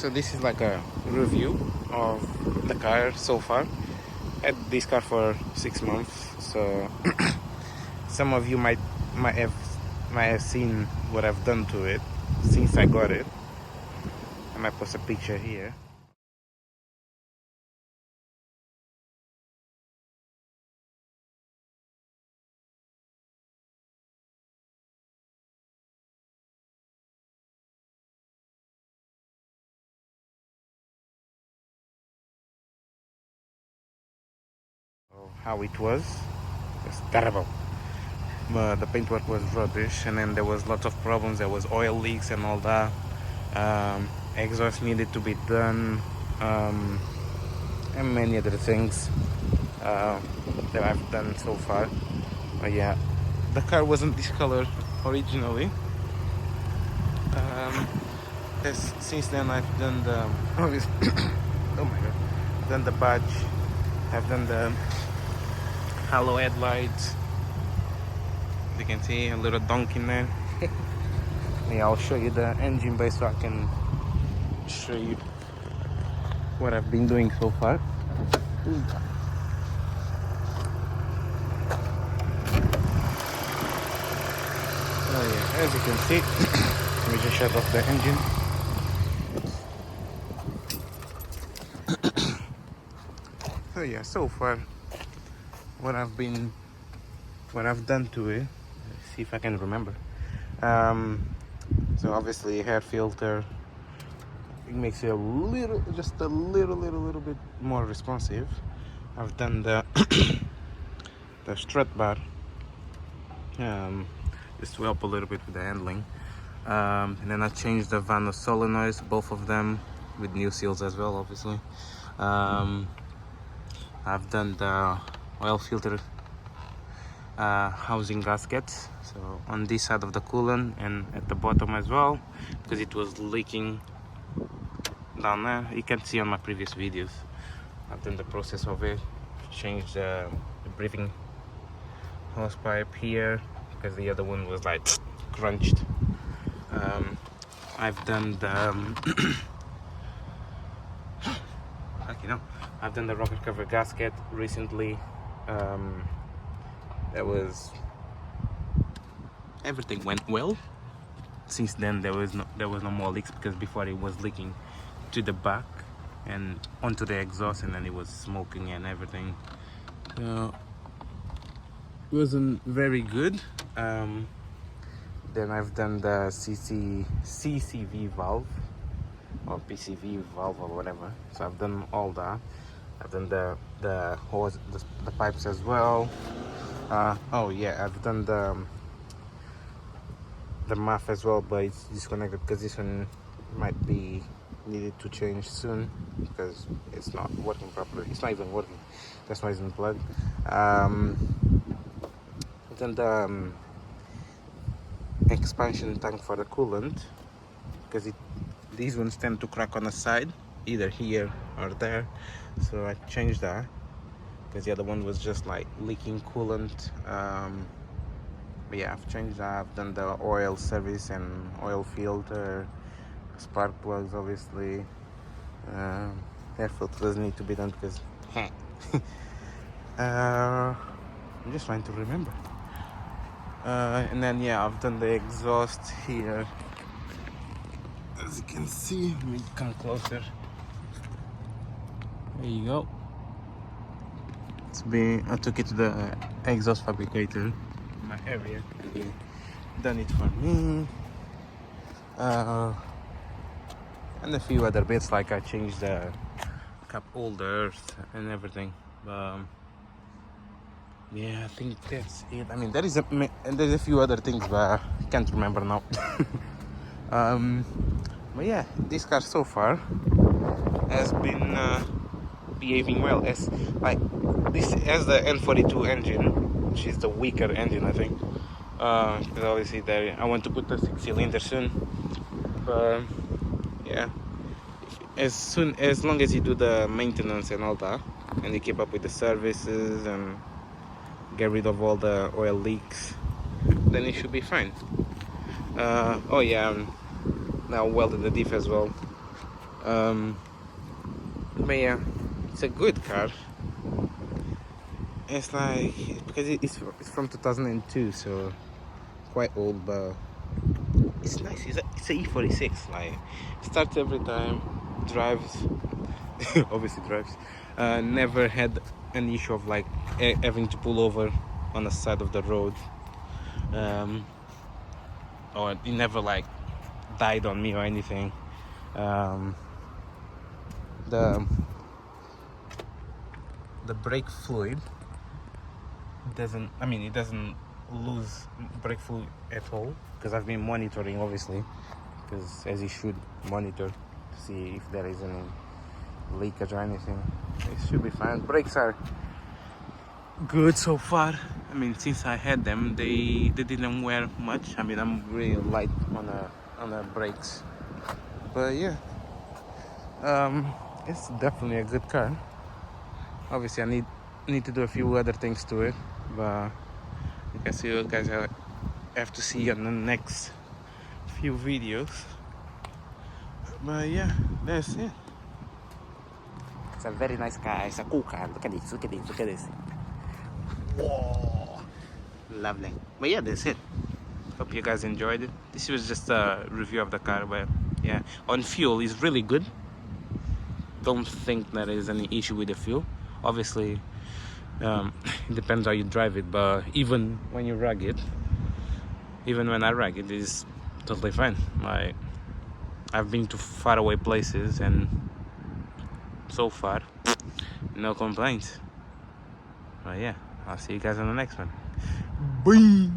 so this is like a review of the car so far. I had this car for 6 months, so some of you might have seen what I've done to it since I got it. I might post a picture here. How it was. It's terrible. The paintwork was rubbish, and then there was lots of problems. There was oil leaks and all that. Exhaust needed to be done, and many other things that I've done so far. But yeah, the car wasn't this color originally. Since then I've done the oh my god, I've done the badge, I've done the halo headlights. You can see a little donk in there. Yeah, I'll show you the engine bay so I can show you what I've been doing so far. Oh yeah, as you can see, let me just shut off the engine. So yeah, so far what I've done to it. Let's see if I can remember. So obviously hair filter, it makes it just a little bit more responsive. I've done the the strut bar, just to help a little bit with the handling. And then I changed the Vano solenoids, both of them with new seals as well, obviously. I've done the oil filter housing gaskets, so on this side of the coolant and at the bottom as well, because it was leaking down there. You can see on my previous videos I've done the process of it. Changed the breathing hose pipe here because the other one was like crunched. I've done the I've done the rocker cover gasket recently. Everything went well. Since then there was no more leaks, because before it was leaking to the back and onto the exhaust, and then it was smoking and everything. So it wasn't very good. Then I've done the CCV valve or PCV valve or whatever. So I've done all that. I've done the hose, the pipes as well. Oh yeah, I've done the muff as well, but it's disconnected because this one might be needed to change soon because it's not working properly. It's not even working. That's why it's unplugged. Then the expansion tank for the coolant, because these ones tend to crack on the side, either here or there. So I changed that because the other one was just like leaking coolant. But yeah, I've changed that. I've done the oil service and oil filter, spark plugs, obviously. Air filter doesn't need to be done because I'm just trying to remember. And then yeah, I've done the exhaust here. As you can see, let me come closer. There you go. I took it to the exhaust fabricator in my area. He done it for me. And a few other bits, like I changed the cup holders and everything. Yeah, I think that's it. I mean, there's a few other things, but I can't remember now. But yeah, this car so far has been behaving well. As the N42 engine, which is the weaker engine, I think. Because obviously I want to put the 6-cylinder soon. But yeah, as long as you do the maintenance and all that, and you keep up with the services and get rid of all the oil leaks, then it should be fine. Oh yeah, now welded the diff as well. But yeah, it's a good car. It's like, because it's from 2002, so quite old, but it's nice. It's a E46. Like, starts every time, drives, obviously drives. Never had an issue of like having to pull over on the side of the road, or it never like died on me or anything. The brake fluid doesn't, it doesn't lose brake fluid at all, because I've been monitoring, obviously, because as you should monitor to see if there is any leakage or anything. It should be fine. Brakes are good so far. Since I had them, they didn't wear much. I'm really light on the brakes, but yeah, it's definitely a good car. Obviously, I need to do a few other things to it, but I guess you guys have to see on the next few videos. But yeah, that's it. It's a very nice car. It's a cool car. Look at this. Look at this. Look at this. Whoa, lovely. But yeah, that's it. Hope you guys enjoyed it. This was just a review of the car, but yeah, on fuel is really good. Don't think there is any issue with the fuel. Obviously, it depends how you drive it, but even when you rag it, even when I rag it, is totally fine. Like, I've been to far away places, and so far, no complaints. But yeah, I'll see you guys on the next one. Bye.